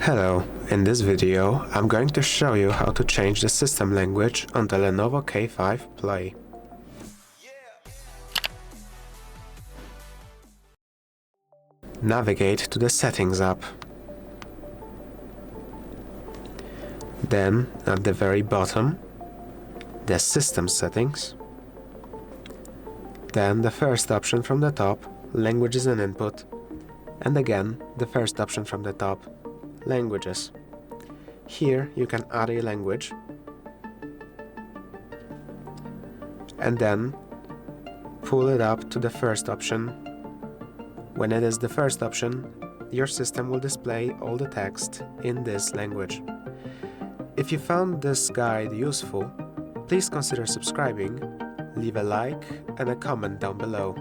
Hello, in this video I'm going to show you how to change the system language on the LENOVO K5 Play. Navigate to the Settings app. Then, at the very bottom, the System Settings. Then the first option from the top, Languages and Input. And again, the first option from the top, Languages. Here you can add a language and then pull it up to the first option. When it is the first option, your system will display all the text in this language. If you found this guide useful, please consider subscribing, leave a like and a comment down below.